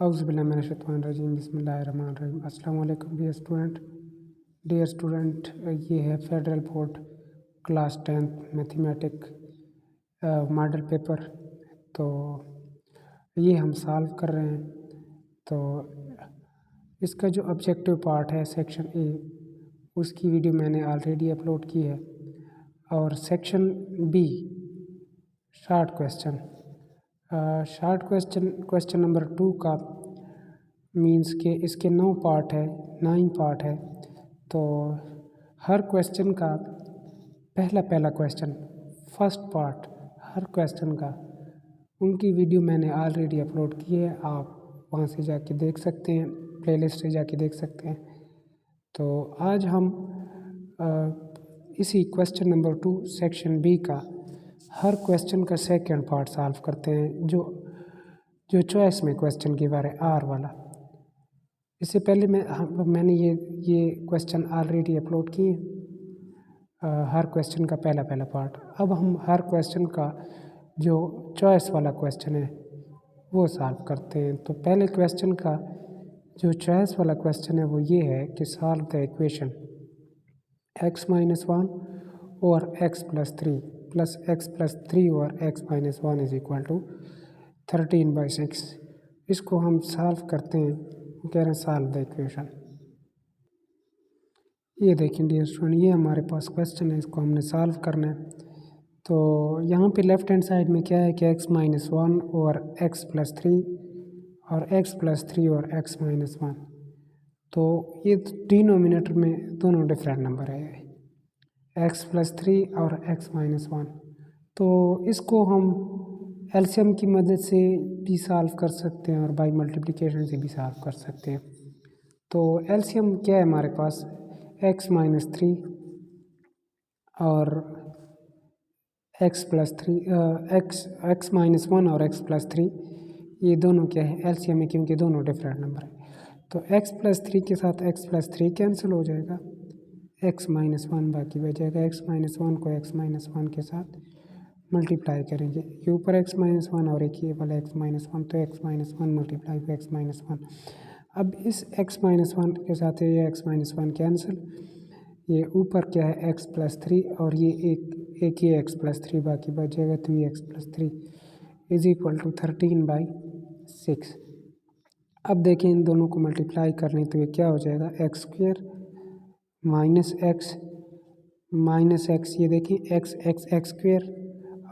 औज़ुबिल्लाहिमिनश्शैतानिर्रजीम बिस्मिल्लाहिर्रहमानिर्रहीम। अस्सलाम वालेकुम डियर स्टूडेंट, ये है federal board class 10th mathematic model paper. तो ये हम सॉल्व कर रहे हैं। तो इसका जो ऑब्जेक्टिव पार्ट है सेक्शन ए, उसकी वीडियो मैंने ऑलरेडी अपलोड की है। और section B short question number 2 का मीन्स के इसके 9 पार्ट है। तो हर क्वेश्चन का पहला क्वेश्चन फर्स्ट पार्ट हर क्वेश्चन का उनकी वीडियो मैंने ऑलरेडी अपलोड की है। आप वहाँ से जाके देख सकते हैं, प्लेलिस्ट से जाके देख सकते हैं। तो आज हम इसी क्वेश्चन नंबर 2 सेक्शन बी का हर क्वेश्चन का सेकंड पार्ट सॉल्व करते हैं, जो चॉइस में क्वेश्चन की बारे आर वाला। इससे पहले मैंने ये क्वेश्चन ऑलरेडी अपलोड किए, हर क्वेश्चन का पहला पार्ट। अब हम हर क्वेश्चन का जो चॉइस वाला क्वेश्चन है वो सॉल्व करते हैं। तो पहले क्वेश्चन का जो चॉइस वाला क्वेश्चन है वो ये है कि सॉल्व द इक्वेशन x-1 और x+3 प्लस x+3 और x-1 इज इक्वल टू 13/6। इसको हम सॉल्व करते हैं। कह रहे हैं सॉल्व द इक्वेशन। ये देखें डियर स्टूडेंट, ये हमारे पास क्वेश्चन है, इसको हमने सॉल्व करना है। तो यहाँ पे लेफ्ट हैंड साइड में क्या है कि x-1 और x+3 और x+3 और x-1। तो ये डिनोमिनेटर में दोनों डिफरेंट नंबर है, x+3 और x-1। तो इसको हम एलसीएम की मदद से भी सॉल्व कर सकते हैं और बाय मल्टीप्लिकेशन से भी सॉल्व कर सकते हैं। तो एलसीएम क्या है हमारे पास, x-3 और x-1 और x+3, ये दोनों क्या है एलसीएम है, क्योंकि दोनों डिफरेंट नंबर है। तो x+3 के साथ x+3 कैंसिल हो जाएगा, x-1 बाकी बच जाएगा। x-1 को x-1 के साथ मल्टीप्लाई करेंगे, ये ऊपर x-1 और एक ये वाला x-1, तो x-1 मल्टीप्लाई बाई x-1। अब इस x-1 के साथ ये x-1 कैंसिल, ये ऊपर क्या है x+3 और ये एक ये x+3 बाकी बच जाएगा। तो ये x+3 इज इक्वल टू 13/6। अब देखें इन दोनों को मल्टीप्लाई करने, तो ये क्या हो जाएगा x² माइनस x, ये देखिए x²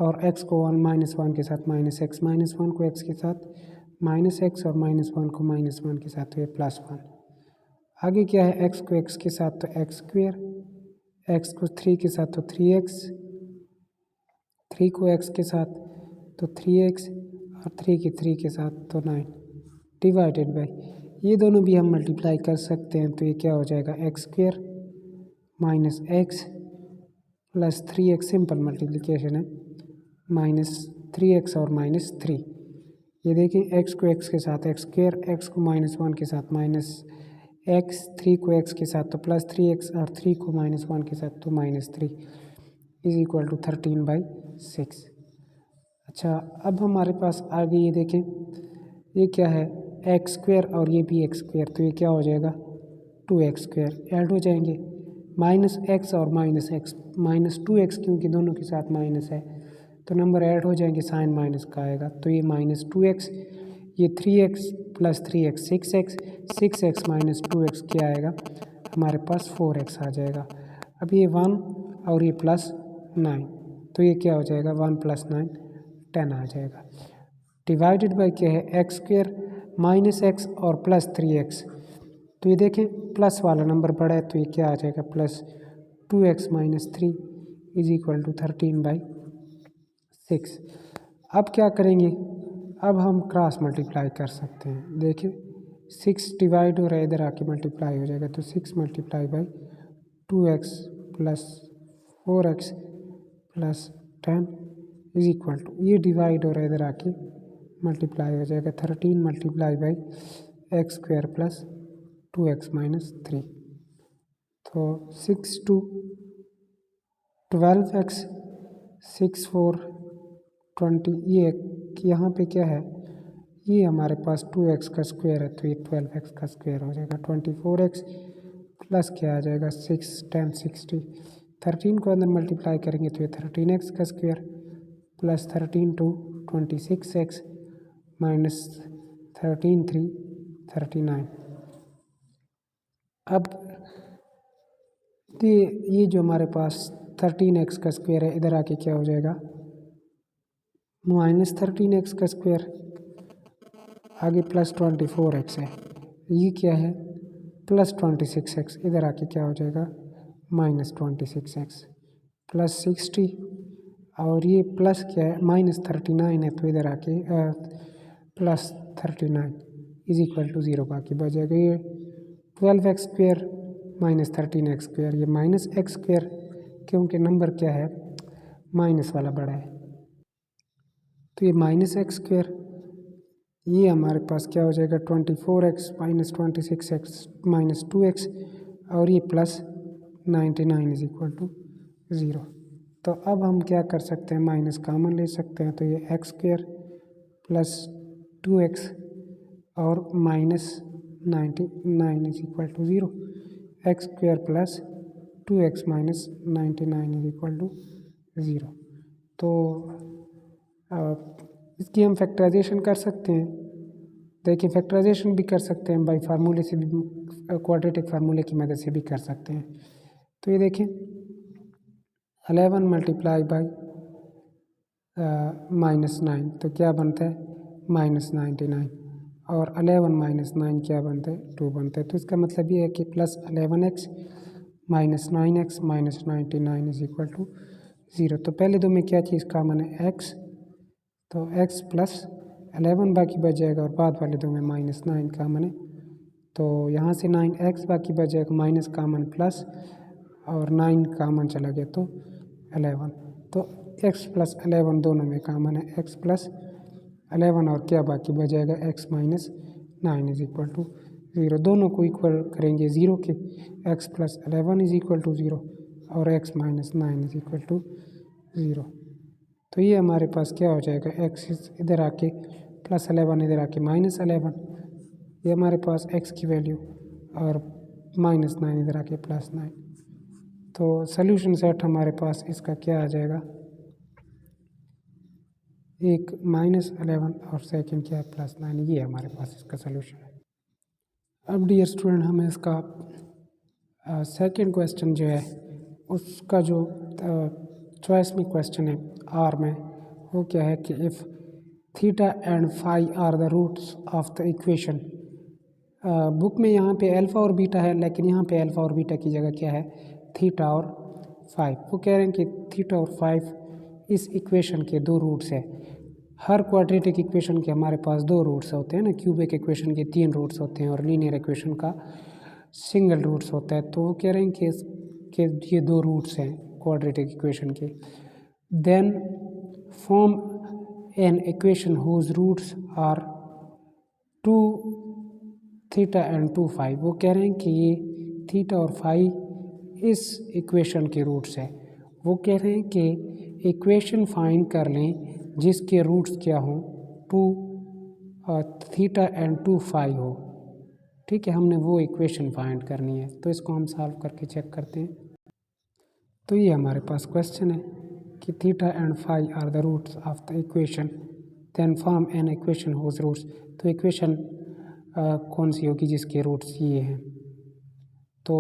और x को 1 के साथ -x, -1 को x के साथ -x और -1 को -1 के साथ, तो ये +1। आगे क्या है x को x के साथ तो x², x को 3 के साथ तो 3x, 3 को x के साथ तो 3x और 3 के साथ तो 9 डिवाइडेड बाई, ये दोनों भी हम मल्टीप्लाई कर सकते हैं। तो ये क्या हो जाएगा x² minus x plus 3x, simple multiplication है, -3x और -3। ये देखिए x को x के साथ x², x को -1 के साथ -x, 3 को x के साथ तो +3x और 3 को -1 के साथ तो -3 इज इक्वल टू 13/6। अच्छा, अब हमारे पास आगे ये देखें, ये क्या है x² और ये भी x², तो ये क्या हो जाएगा 2x² ऐड हो जाएंगे, -x और -x, -2x क्योंकि दोनों के साथ माइनस है तो नंबर ऐड हो जाएंगे, साइन माइनस का आएगा। तो ये -2x, ये 3x plus 3x 6x, 6x minus 2x क्या आएगा हमारे पास 4x आ जाएगा। अब ये 1 और ये +9, तो ये क्या हो जाएगा 1 + 9 10 आ जाएगा। डिवाइडेड बाई क्या है x² -x और +3x, तो ये देखें प्लस वाला नंबर बड़ा है, तो ये क्या आ जाएगा +2x - 3 इज इक्वल टू 13/6। अब क्या करेंगे, अब हम क्रॉस मल्टीप्लाई कर सकते हैं। देखिए 6 डिवाइड हो रहा है, इधर आके मल्टीप्लाई हो जाएगा, तो 6 multiply by 2x plus 4x plus 10 is equal to, ये डिवाइड हो रहा है, इधर आके मल्टीप्लाई हो जाएगा 13 multiply by x² plus 2x - 3। तो 6 2 12x, 6 4 20। ये यहाँ पे क्या है, ये हमारे पास 2x का स्क्वायर है तो ये 12x का स्क्वायर हो जाएगा। 24x प्लस क्या आ जाएगा 6 10 60। 13 को अंदर मल्टीप्लाई करेंगे तो ये 13x का स्क्वायर प्लस 13 2 26x माइनस 13 3 39। अब ये जो हमारे पास 13x का स्क्वायर है इधर आके क्या हो जाएगा माइनस 13x का स्क्वायर, आगे प्लस 24x है, ये क्या है प्लस 26x, इधर आके क्या हो जाएगा माइनस 26x प्लस 60 और ये प्लस क्या है माइनस 39 है तो इधर आके प्लस 39 इज इक्वल टू 0 बाकी बच जाएगा ये 12x square minus 13x square, ये माइनस x स्क्वायर क्योंकि नंबर क्या है माइनस वाला बड़ा है तो ये माइनस x स्क्वायर, ये हमारे पास क्या हो जाएगा 24x minus 26x minus 2x और ये प्लस 99 इज इक्वल टू 0। तो अब हम क्या कर सकते हैं माइनस कॉमन ले सकते हैं तो ये x स्क्वायर प्लस 2x और minus 99 is equal to 0। x square plus 2x minus 99 is equal to 0। तो इसकी हम फैक्टराइजेशन कर सकते हैं। देखिए फैक्टराइजेशन भी कर सकते हैं बाई फार्मूले से भी, क्वाड्रेटिक फार्मूले की मदद से भी कर सकते हैं। तो ये देखें 11 मल्टीप्लाई बाई माइनस 9 तो क्या बनता है माइनस 99 और 11 माइनस 9 क्या बनता है 2 बनता है। तो इसका मतलब ये है कि plus 11x minus 9x minus 99 is equal to 0। तो पहले दो में क्या चीज़ कॉमन है x, तो x प्लस 11 बाकी बच जाएगा और बाद वाले दो में माइनस 9 कॉमन है तो यहाँ से 9x बाकी बच जाएगा माइनस कॉमन प्लस और 9 कॉमन चला गया तो 11। तो x प्लस 11 दोनों में कॉमन है, x प्लस 11 और क्या बाकी बच जाएगा x minus 9 is equal to 0। दोनों को इक्वल करेंगे 0 के, x plus 11 is equal to 0 और x minus 9 is equal to 0। तो ये हमारे पास क्या हो जाएगा x इधर आके प्लस 11 इधर आके माइनस 11, ये हमारे पास x की वैल्यू और माइनस 9 इधर आके प्लस 9। तो सॉल्यूशन सेट हमारे पास इसका क्या आ जाएगा एक माइनस 11 और सेकंड क्या है प्लस 9, ये हमारे पास इसका सॉल्यूशन है। अब डियर स्टूडेंट हमें इसका सेकंड क्वेश्चन जो है उसका जो चॉइस में क्वेश्चन है आर में वो क्या है कि if theta and phi are the roots of the equation. Book में यहाँ पे अल्फ़ा और बीटा है लेकिन यहाँ पे अल्फ़ा और बीटा की जगह क्या है थीटा और फाइव। वो कह रहे हैं कि थीटा और फाइव इस इक्वेशन के दो रूट्स है। हर क्वाड्रेटिक इक्वेशन के हमारे पास दो रूट्स होते हैं ना, क्यूबिक इक्वेशन के 3 रूट्स होते हैं और लीनियर इक्वेशन का सिंगल रूट्स होता है। तो वो कह रहे हैं कि ये दो रूट्स हैं क्वाड्रेटिक इक्वेशन के। Then form an equation whose roots are 2 theta and 2 phi. वो कह रहे हैं कि ये थीटा और फाई इस इक्वेशन के रूट्स है। वो कह रहे हैं कि इक्वेशन फाइंड कर लें जिसके रूट्स क्या हों 2 थीटा एंड 2 फाई हो। ठीक है, हमने वो इक्वेशन फाइंड करनी है तो इसको हम सॉल्व करके चेक करते हैं। तो ये हमारे पास क्वेश्चन है कि theta and phi are the roots of the equation then form an equation whose roots. तो इक्वेशन कौन सी होगी जिसके रूट्स ये हैं। तो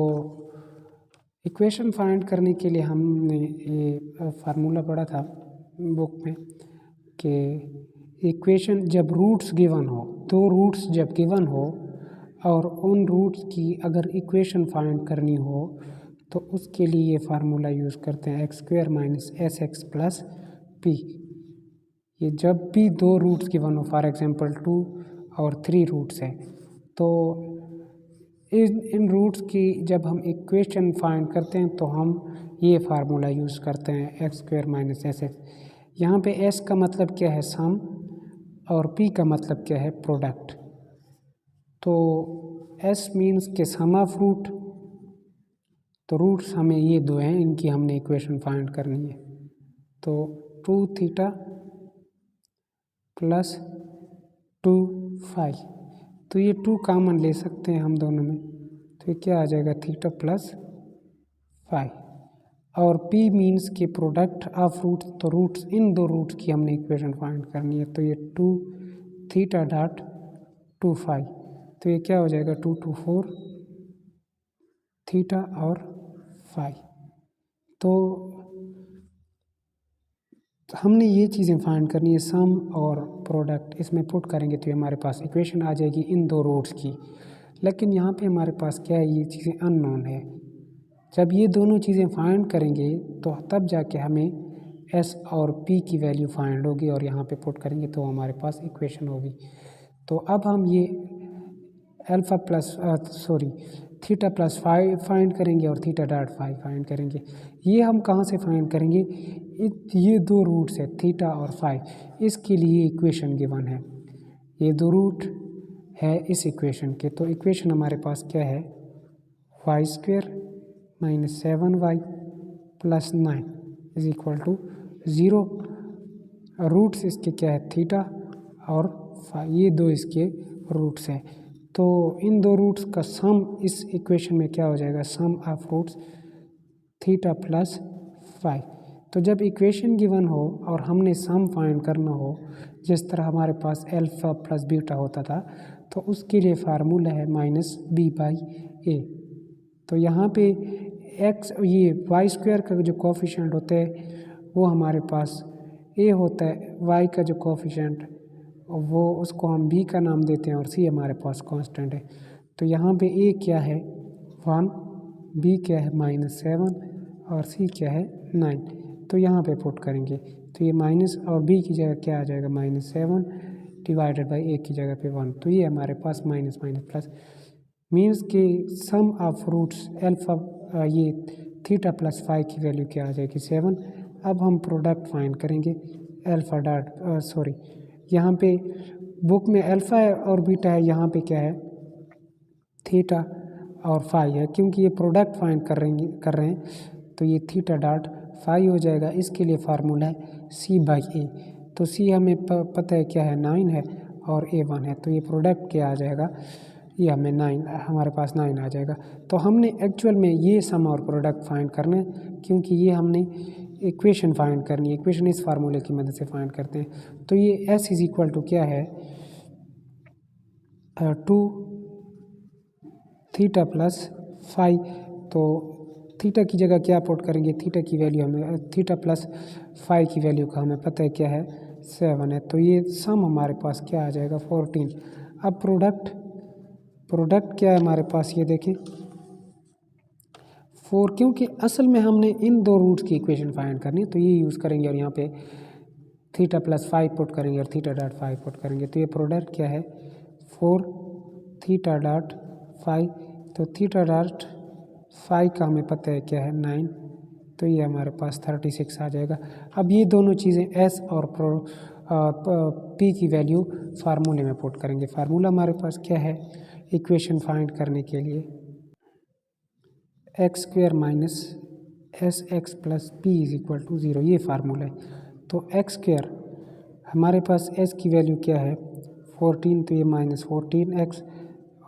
इक्वेशन फाइंड करने के लिए हमने ये फार्मूला पढ़ा था बुक में कि इक्वेशन जब रूट्स गिवन हो, दो रूट्स जब गिवन हो और उन रूट्स की अगर इक्वेशन फाइंड करनी हो तो उसके लिए ये फार्मूला यूज़ करते हैं x square minus s x plus P. ये जब भी दो रूट्स गिवन हो, फॉर एग्जांपल 2 और 3 रूट्स हैं, तो इन रूट्स की जब हम इक्वेशन फाइंड करते हैं तो हम ये फार्मूला यूज़ करते हैं x square minus s x. यहाँ पे एस का मतलब क्या है सम और पी का मतलब क्या है प्रोडक्ट। तो एस मीन्स के सम ऑफ रूट, तो रूट्स हमें ये दो हैं, इनकी हमने इक्वेशन फाइंड करनी है। तो 2 थीटा प्लस 2 फाई। तो ये 2 कॉमन ले सकते हैं हम दोनों में, तो ये क्या आ जाएगा थीटा प्लस फाई। और p मीन्स के प्रोडक्ट ऑफ रूट्स, तो रूट्स इन दो रूट्स की हमने इक्वेशन फाइंड करनी है। तो ये 2 थीटा डॉट 2 फाई, तो ये क्या हो जाएगा 2 2 4 थीटा और फाई। तो हमने ये चीज़ें फाइंड करनी है, सम और प्रोडक्ट इसमें पुट करेंगे तो ये हमारे पास इक्वेशन आ जाएगी इन दो रूट्स की। लेकिन यहाँ पे हमारे पास क्या है, ये चीज़ें अननोन है। जब ये दोनों चीज़ें फाइंड करेंगे तो तब जाके हमें s और p की वैल्यू फाइंड होगी और यहाँ पे पुट करेंगे तो हमारे पास इक्वेशन होगी। तो अब हम ये alpha plus theta plus phi find करेंगे और थीटा डॉट फाई फाइंड करेंगे। ये हम कहाँ से फाइंड करेंगे, ये दो रूट्स है थीटा और फाई, इसके लिए इक्वेशन गिवन है। ये दो रूट है इस इक्वेशन के, तो इक्वेशन हमारे पास क्या है, y square minus 7y plus 9 is equal to 0। Roots इसके क्या है थीटा और फाई, ये दो इसके रूट्स हैं। तो इन दो रूट्स का सम इस इक्वेशन में क्या हो जाएगा, sum of roots theta plus phi. तो जब इक्वेशन गिवन हो और हमने सम फाइंड करना हो, जिस तरह हमारे पास अल्फ़ा प्लस बीटा होता था, तो उसके लिए फार्मूला है माइनस बी बाई ए। तो यहाँ पे एक्स ये वाई स्क्वायर का जो कोफिशिएंट होता है वो हमारे पास ए होता है, वाई का जो कोफिशिएंट वो उसको हम बी का नाम देते हैं और सी हमारे पास कांस्टेंट है। तो यहाँ पे ए क्या है 1, बी क्या है माइनस 7 और सी क्या है 9। तो यहाँ पे पुट करेंगे तो ये माइनस और बी की जगह क्या आ जाएगा -7 डिवाइडेड बाई ए की जगह पे 1। तो ये हमारे पास माइनस माइनस प्लस मीन्स के सम ऑफ रूट्स अल्फ़ा ये थीटा प्लस फाई की वैल्यू क्या आ जाएगी 7। अब हम प्रोडक्ट फाइंड करेंगे अल्फ़ा डॉट यहाँ पे बुक में अल्फ़ा है और बीटा है, यहाँ पे क्या है थीटा और फाई है। क्योंकि ये प्रोडक्ट फाइंड कर रहे हैं तो ये थीटा डॉट फाई हो जाएगा। इसके लिए फार्मूला है सी बाई ए। तो सी हमें पता है क्या है 9 है और ए 1 है, तो ये प्रोडक्ट क्या आ जाएगा, ये हमें 9 हमारे पास 9 आ जाएगा। तो हमने एक्चुअल में ये सम और प्रोडक्ट फाइंड करना है, क्योंकि ये हमने इक्वेशन फाइंड करनी है। इक्वेशन इस फार्मूले की मदद से फाइंड करते हैं। तो ये s इज इक्वल टू क्या है 2 थीटा प्लस फाई। तो थीटा की जगह क्या पुट करेंगे, थीटा की वैल्यू हमें थीटा प्लस फाई की वैल्यू का हमें पता है क्या है 7 है। तो ये सम हमारे पास क्या आ जाएगा 14। अब प्रोडक्ट क्या है हमारे पास, ये देखें 4, क्योंकि असल में हमने इन दो रूट्स की इक्वेशन फाइंड करनी है तो ये यूज़ करेंगे और यहाँ पे थीटा प्लस 5 पुट करेंगे और थीटा डॉट 5 पुट करेंगे। तो ये प्रोडक्ट क्या है 4 थीटा डॉट 5। तो थीटा डॉट 5 का हमें पता है क्या है 9, तो ये हमारे पास 36 आ जाएगा। अब ये दोनों चीज़ें s और p की वैल्यू फार्मूले में पुट करेंगे। फार्मूला हमारे पास क्या है इक्वेशन फाइंड करने के लिए, x square minus s x plus p is equal to 0, ये फार्मूला है। तो एक्स स्क्वेयर हमारे पास s की वैल्यू क्या है 14, तो ये -14x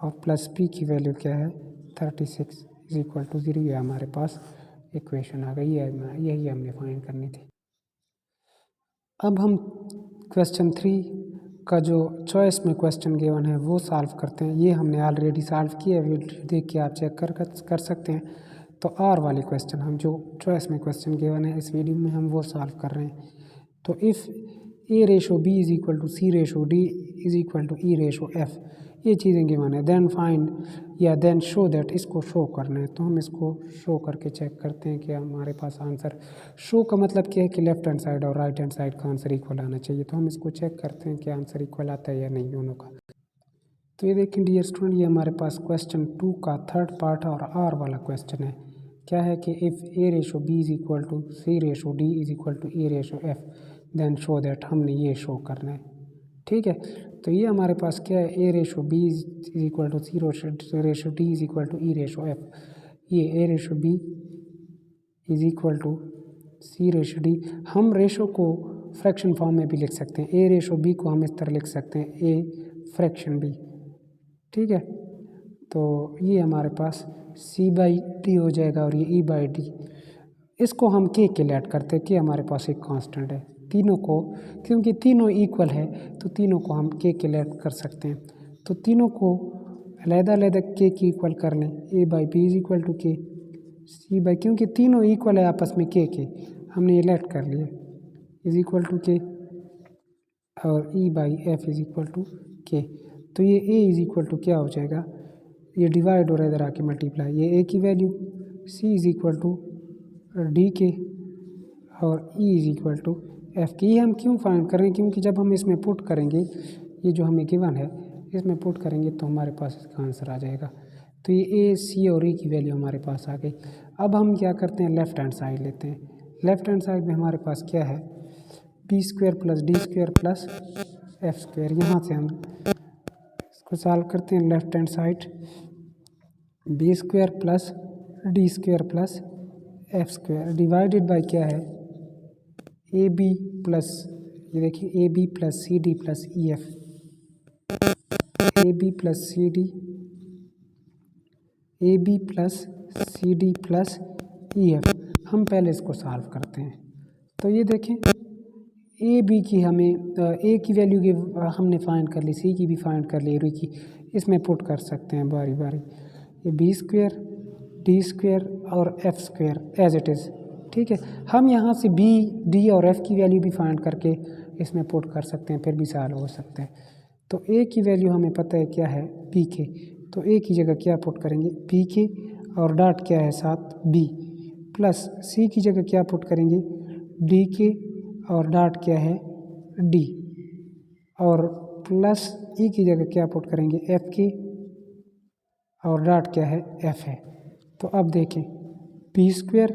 और प्लस p की वैल्यू क्या है 36 इज इक्वल टू 0, ये हमारे पास इक्वेशन आ गई है। यही हमने फाइंड करनी थी। अब हम क्वेश्चन 3 का जो चॉइस में क्वेश्चन गिवन है वो सॉल्व करते हैं। ये हमने ऑलरेडी सॉल्व किया है, वीडियो देख के आप चेक कर सकते हैं। तो आर वाले क्वेश्चन हम जो चॉइस में क्वेश्चन गिवन है इस वीडियो में हम वो सॉल्व कर रहे हैं। तो if a ratio B is equal to C ratio D is equal to E ratio F, ये चीज़ें गिवन है, देन फाइंड या देन शो दैट, इसको शो करना है। तो हम इसको शो करके चेक करते हैं कि हमारे पास आंसर, शो का मतलब क्या है कि लेफ्ट हैंड साइड और राइट हैंड साइड का आंसर इक्वल आना चाहिए। तो हम इसको चेक करते हैं कि आंसर इक्वल आता है या नहीं दोनों का। तो ये देखें डियर स्टूडेंट, ये हमारे पास क्वेश्चन 2 का थर्ड पार्ट और आर वाला क्वेश्चन है। क्या है कि if a ratio B is equal to C ratio D is equal to E ratio f then show that, हमने ये शो करना है। ठीक है, तो ये हमारे पास क्या है, A ratio B is equal to C ratio D is equal to E ratio F. ये A ratio B is equal to C ratio D, हम रेशो को फ्रैक्शन फॉर्म में भी लिख सकते हैं। ए रेशो बी को हम इस तरह लिख सकते हैं, ए फ्रैक्शन बी। ठीक है, तो ये हमारे पास c/d हो जाएगा और ये e/d। इसको हम k के लिए ऐड करते हैं, k हमारे पास एक कांस्टेंट है। तीनों को, क्योंकि तीनों इक्वल है तो तीनों को हम k के लिए ऐड कर सकते हैं। तो तीनों को अलग-अलग k की इक्वल कर लें। a/b is equal to k, क्योंकि तीनों इक्वल है आपस में k के, हमने ये लेट कर लिया इज इक्वल टू k, और e/f is equal to k। तो ये a इज इक्वल टू क्या हो जाएगा, ये डिवाइड हो रहा है इधर आके मल्टीप्लाई, ये a की value c is equal to d के और e is equal to f की। ये हम क्यों फाइंड कर रहे हैं, क्योंकि जब हम इसमें पुट करेंगे, ये जो हमें गिवन है इसमें पुट करेंगे तो हमारे पास इसका आंसर आ जाएगा। तो ये a, c और e की वैल्यू हमारे पास आ गई। अब हम क्या करते हैं, लेफ्ट हैंड साइड लेते हैं। लेफ्ट हैंड साइड में हमारे पास क्या है, b square plus D square plus F square. यहाँ से हम इसको सॉल्व करते हैं। Left hand side b square plus D square plus F square divided by क्या है, ए बी प्लस, ये देखिए a b plus c d plus e f, a b plus c d, a b plus c d plus e f. हम पहले इसको solve करते हैं। तो ये देखें, ए बी की हमें ए की वैल्यू की हमने फाइंड कर ली, सी की भी फाइंड कर ली, री की इसमें पुट कर सकते हैं बारी बारी। ये बी स्क्वायर डी स्क्वायर और f square as it is. ठीक है, हम यहाँ से बी डी और एफ की वैल्यू भी फाइंड करके इसमें पुट कर सकते हैं, फिर भी सॉल्व हो सकते हैं। तो ए की वैल्यू हमें पता है क्या है, बी के, तो ए की जगह क्या पुट करेंगे, बी के और डॉट क्या है साथ बी, प्लस सी की जगह क्या पुट करेंगे, डी के और डॉट क्या है डी, और प्लस ई की जगह क्या पुट करेंगे, एफ के और डॉट क्या है एफ है। तो अब देखें, B square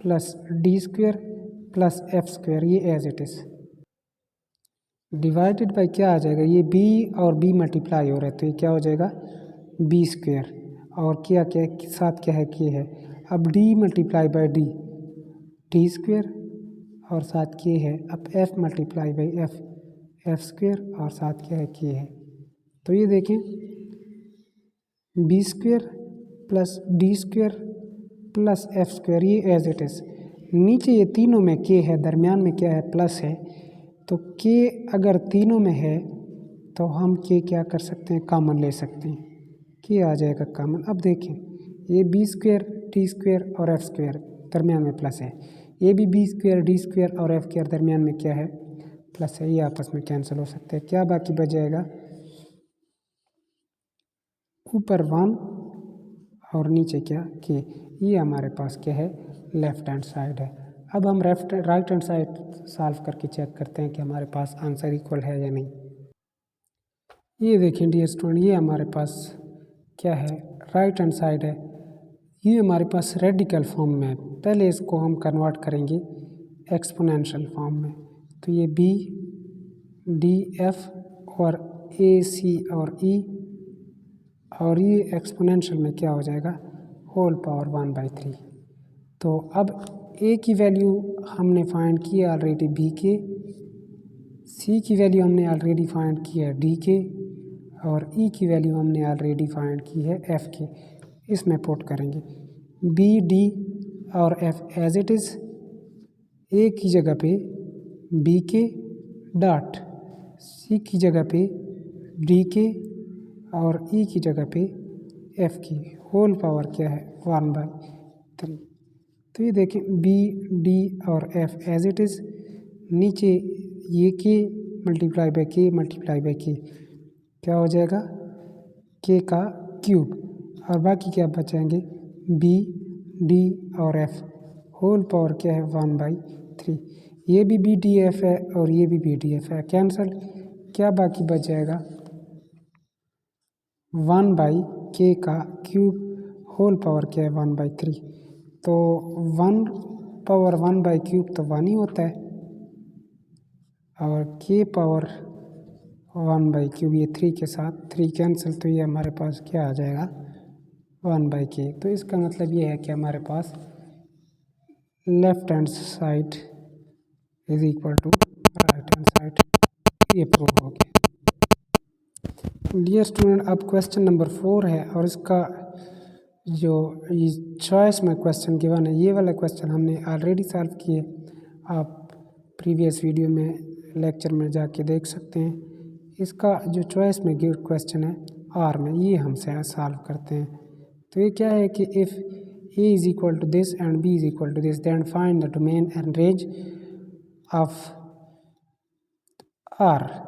plus D square plus F square, ये as it is divided by क्या आ जाएगा, ये बी और बी मल्टीप्लाई हो रहे तो ये क्या हो जाएगा बी स्क्वायर, और क्या क्या साथ क्या है के है। अब d multiply by d, d square और साथ के है। अब f multiply by f, f square और साथ क्या है के है। तो ये देखें, B square plus D square plus F square, ये एज इट इज़। नीचे ये तीनों में के है, दरमियान में क्या है प्लस है, तो के अगर तीनों में है तो हम के क्या कर सकते हैं, कॉमन ले सकते हैं, के आ जाएगा कॉमन। अब देखें, ये बी स्क्वायर डी स्क्वायर और एफ स्क्वायर दरमियान में प्लस है, ये भी बी स्क्वायर डी स्क्वायर और एफ स्क्वायर दरमियान में क्या है प्लस है, ये आपस में कैंसिल हो सकते हैं। क्या बाकी बच जाएगा, ऊपर 1 और नीचे क्या के। ये हमारे पास क्या है, लेफ्ट हैंड साइड है। अब हम राइट हैंड साइड सॉल्व करके चेक करते हैं कि हमारे पास आंसर इक्वल है या नहीं। ये देखें डियर स्टूडेंट, ये हमारे पास क्या है, राइट हैंड साइड है। ये हमारे पास रेडिकल फॉर्म में है, पहले इसको हम कन्वर्ट करेंगे एक्सपोनेंशियल फॉर्म में। तो ये बी डी एफ और ए सी और ई, और ये एक्सपोनेंशियल में क्या हो जाएगा, होल पावर 1/3। तो अब ए की वैल्यू हमने फाइंड की है ऑलरेडी बी के, सी की वैल्यू हमने ऑलरेडी फाइंड की है डी के, और ई की वैल्यू हमने ऑलरेडी फाइंड की है एफ के। इसमें पुट करेंगे बी डी और एफ एज इट इज़, ए की जगह पे बी के डॉट, सी की जगह पे डी के और ई की जगह पे एफ की, होल पावर क्या है 1/3। तो ये देखें, बी डी और एफ एज इट इज़, नीचे ये के मल्टीप्लाई बाई के मल्टीप्लाई बाई के, क्या हो जाएगा के का क्यूब, और बाकी क्या बचाएंगे बी डी और एफ, होल पावर क्या है 1/3। ये भी बी डी एफ है और ये भी बी डी एफ है, कैंसल। क्या बाकी बच जाएगा 1/k का क्यूब, होल पावर क्या है 1/3। तो 1 पावर 1/3 तो 1 ही होता है, और k पावर 1/3, ये 3 के साथ 3 कैंसिल, तो ये हमारे पास क्या आ जाएगा 1/k। तो इसका मतलब ये है कि हमारे पास left hand side is equal to right hand side, ये प्रूव हो गया। डियर स्टूडेंट, अब क्वेश्चन नंबर 4 है और इसका जो चॉइस में क्वेश्चन गिवन है, ये वाला क्वेश्चन हमने ऑलरेडी सॉल्व किए। आप प्रीवियस वीडियो में लेक्चर में जाके देख सकते हैं। इसका जो चॉइस में गिवन क्वेश्चन है आर में, ये हमसे सॉल्व करते हैं। तो ये क्या है कि if a is equal to this and b is equal to this then find the domain and range of R.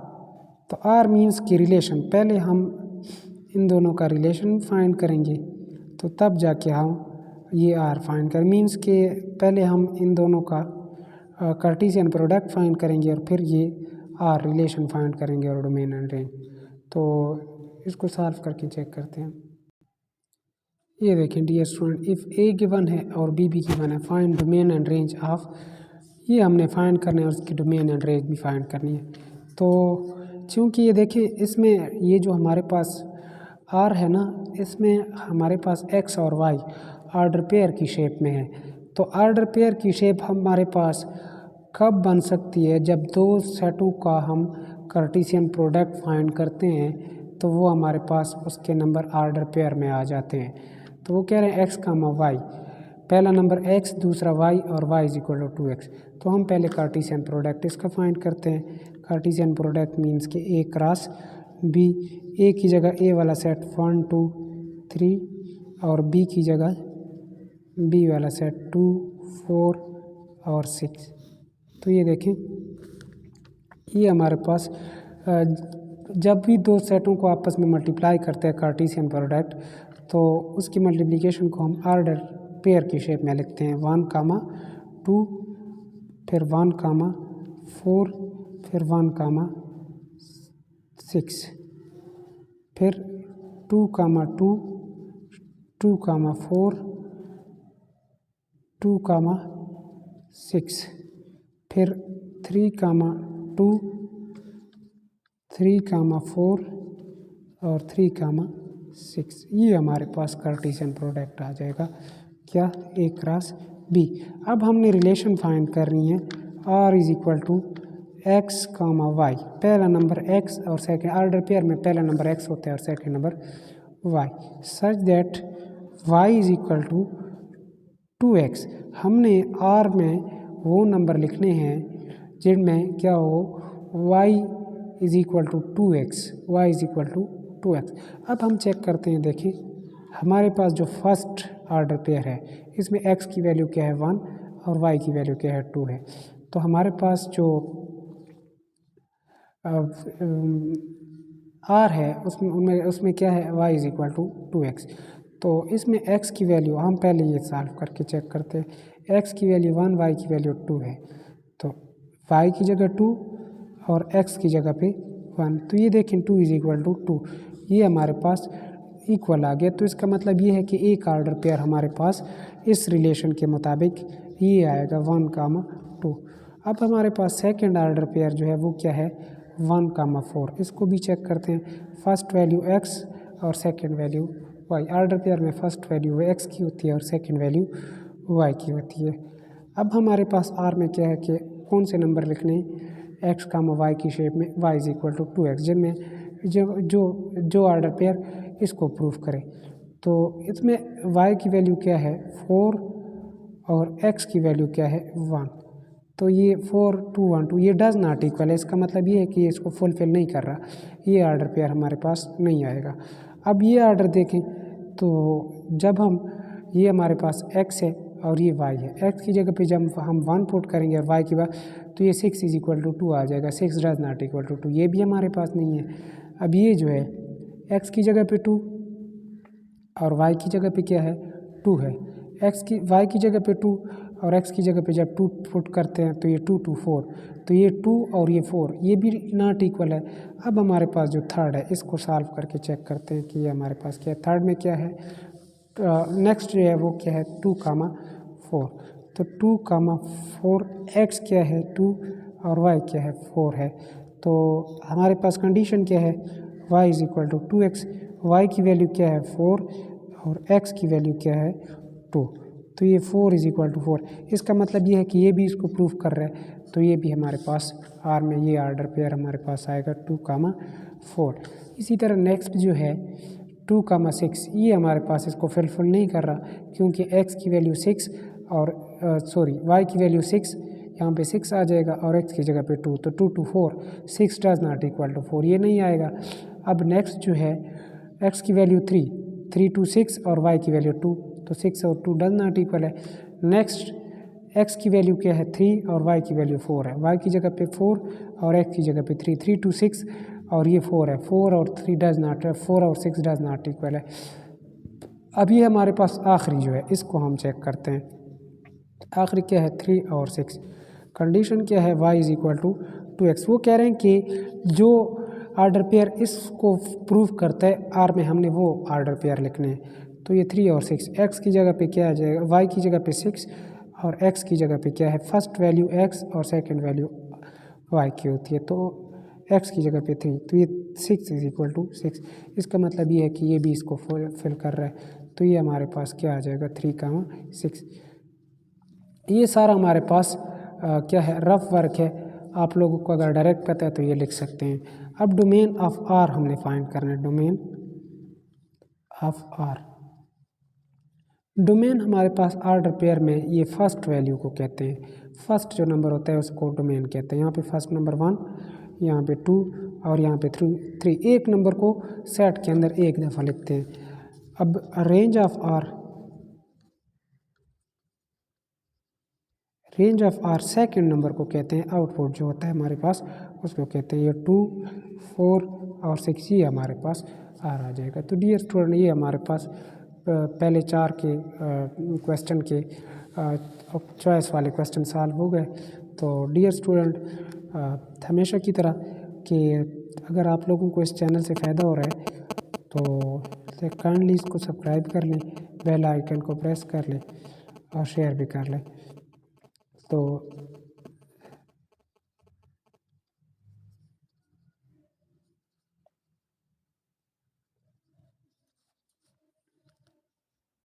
तो आर मीन्स की रिलेशन, पहले हम इन दोनों का रिलेशन फाइंड करेंगे तो तब जाके हम ये आर फाइंड करें। मीन्स के पहले हम इन दोनों का कार्टेशियन प्रोडक्ट फाइंड करेंगे और फिर ये आर रिलेशन फाइंड करेंगे और डोमेन एंड रेंज। तो इसको सॉल्व करके चेक करते हैं। ये देखें dear student, if a given है और बी भी गिवन है, find domain and range of, ये हमने फाइंड करना है और उसकी डोमेन एंड रेंज भी फाइंड करनी है। तो चूँकि ये देखें इसमें ये जो हमारे पास आर है ना, इसमें हमारे पास एक्स और वाई ऑर्डर पेयर की शेप में है। तो ऑर्डर पेयर की शेप हमारे पास कब बन सकती है, जब दो सेटों का हम कार्टेशियन प्रोडक्ट फाइंड करते हैं तो वो हमारे पास उसके नंबर ऑर्डर पेयर में आ जाते हैं। तो वो कह रहे हैं एक्स कामा वाई, पहला नंबर एक्स, दूसरा वाई और y is equal to 2x। तो हम पहले कार्टेशियन प्रोडक्ट इसका फाइंड करते हैं। कार्टेशियन प्रोडक्ट मीन्स कि ए क्रॉस बी, ए की जगह ए वाला सेट 1 2 3 और बी की जगह बी वाला सेट 2 4 और 6। तो ये देखें, ये हमारे पास जब भी दो सेटों को आपस में मल्टीप्लाई करते हैं कार्टेशियन प्रोडक्ट, तो उसकी मल्टीप्लिकेशन को हम ऑर्डर पेयर की शेप में लिखते हैं। 1 कामा 2, फिर 1 कामा 4, फिर 1 कामा 6, फिर 2 कामा 2, 2 कामा 4, 2 कामा 6, फिर 3 कामा 2, 3 कामा 4 और 3 कामा 6। ये हमारे पास कार्टेशियन प्रोडक्ट आ जाएगा, क्या, ए क्रॉस बी। अब हमने रिलेशन फाइंड करनी है, R is equal to x comma y, पहला नंबर एक्स और सेकेंड, ऑर्डर पेयर में पहला नंबर एक्स होता है और second number y, such that y is equal to 2x। हमने आर में वो नंबर लिखने हैं जिनमें क्या हो, y is equal to 2x, y is equal to 2x। अब हम चेक करते हैं, देखिए हमारे पास जो फर्स्ट ऑर्डर पेयर है इसमें x की वैल्यू क्या है 1 और y की वैल्यू क्या है 2 है। तो हमारे पास जो आर है उसमें क्या है, y is equal to 2x। तो इसमें x की वैल्यू हम पहले ये सॉल्व करके चेक करते हैं। x की वैल्यू 1, y की वैल्यू 2 है, तो y की जगह 2 और x की जगह पे 1। तो ये देखें 2 इज इक्वल टू 2, ये हमारे पास इक्वल आ गया। तो इसका मतलब ये है कि एक ऑर्डर पेयर हमारे पास इस रिलेशन के मुताबिक ये आएगा 1 कामा 2। अब हमारे पास सेकंड ऑर्डर पेयर जो है वो क्या है, 1 कामा 4। इसको भी चेक करते हैं, फर्स्ट वैल्यू x और second value y। Order pair में फर्स्ट वैल्यू x की होती है और सेकंड वैल्यू y की होती है। अब हमारे पास r में क्या है कि कौन से नंबर लिखने, x कामा y की शेप में, y is equal to 2x, जिनमें जो ऑर्डर पेयर इसको प्रूफ करे। तो इसमें y की वैल्यू क्या है 4 और x की वैल्यू क्या है 1। तो ये 4 2 1 2 ये डज नॉट इक्वल है, इसका मतलब ये है कि इसको फुलफिल नहीं कर रहा, ये ऑर्डर पेयर हमारे पास नहीं आएगा। अब ये ऑर्डर देखें तो जब हम, ये हमारे पास x है और ये y है, x की जगह पे जब हम 1 पुट करेंगे और y की बात, तो ये 6 इज इक्वल टू 2 आ जाएगा। 6 डज नॉट इक्वल टू 2, ये भी हमारे पास नहीं है। अब ये जो है x की जगह पे 2 और y की जगह पे क्या है 2 है, y की जगह पे 2 और x की जगह पे जब 2 पुट करते हैं तो ये 2 2 4, तो ये 2 और ये 4 ये भी नॉट इक्वल है। अब हमारे पास जो थर्ड है इसको सॉल्व करके चेक करते हैं कि ये हमारे पास क्या है। थर्ड में क्या है, नेक्स्ट जो है वो क्या है 2 कामा 4। तो 2 कामा 4, x क्या है 2 और y क्या है 4 है। तो हमारे पास कंडीशन क्या है, y is equal to 2x, y की वैल्यू क्या है 4 और x की वैल्यू क्या है 2। तो ये 4 इज इक्वल टू 4। इसका मतलब ये है कि ये भी इसको प्रूफ कर रहा है, तो ये भी हमारे पास आर में ये ऑर्डर पेयर हमारे पास आएगा 2, 4। इसी तरह नेक्स्ट जो है 2, 6, ये हमारे पास इसको फिलफिल नहीं कर रहा, क्योंकि x की वैल्यू 6 और y की वैल्यू 6, यहाँ पे 6 आ जाएगा और x की जगह पे 2, तो 2, 4, 6 डज नॉट इक्वल टू 4, ये नहीं आएगा। अब नेक्स्ट जो है x की वैल्यू 3, 6 और y की वैल्यू 2, तो 6 और 2 डज नॉट इक्वल है। नेक्स्ट x की वैल्यू क्या है 3 और y की वैल्यू 4 है, y की जगह पे 4 और x की जगह पे 3, 3, 2, 6 और ये 4 है, 4 और 3 डज नॉट, 4 और 6 डज नॉट इक्वल है। अब ये हमारे पास आखिरी जो है इसको हम चेक करते हैं। आखिरी क्या है 3 और 6, कंडीशन क्या है y is equal to 2x। वो कह रहे हैं कि जो ऑर्डर पेयर इसको प्रूफ करता है आर में, हमने वो ऑर्डर पेयर लिखने हैं। तो ये 3 और 6, x की जगह पे क्या आ जाएगा, y की जगह पे 6 और x की जगह पे क्या है, फर्स्ट वैल्यू x और सेकंड वैल्यू y की होती है, तो x की जगह पे 3, तो ये 6 इज इक्वल टू 6। इसका मतलब ये है कि ये भी इसको फिल कर रहा है, तो ये हमारे पास क्या आ जाएगा 3, 6। ये सारा हमारे पास क्या है रफ वर्क है। आप लोगों को अगर डायरेक्ट पता है तो ये लिख सकते हैं। अब डोमेन ऑफ आर हमने फाइंड करना है, डोमेन ऑफ आर। डोमेन हमारे पास ऑर्डर पेयर में ये फर्स्ट वैल्यू को कहते हैं, फर्स्ट जो नंबर होता है उसको डोमेन कहते हैं। यहाँ पे फर्स्ट नंबर 1, यहाँ पे 2 और यहाँ पे 3। एक नंबर को सेट के अंदर एक दफ़ा लिखते हैं। अब range of R second number को कहते हैं, आउटपुट जो होता है हमारे पास उसको कहते हैं। ये 2, 4 और 6 ये हमारे पास आर आ जाएगा। तो डियर स्टूडेंट, ये हमारे पास पहले 4 के क्वेश्चन के चॉइस वाले क्वेश्चन सॉल्व हो गए। तो डियर स्टूडेंट, हमेशा की तरह कि अगर आप लोगों को इस चैनल से फ़ायदा हो रहा है तो काइंडली इसको सब्सक्राइब कर लें, बेल आइकन को प्रेस कर लें और शेयर भी कर लें। तो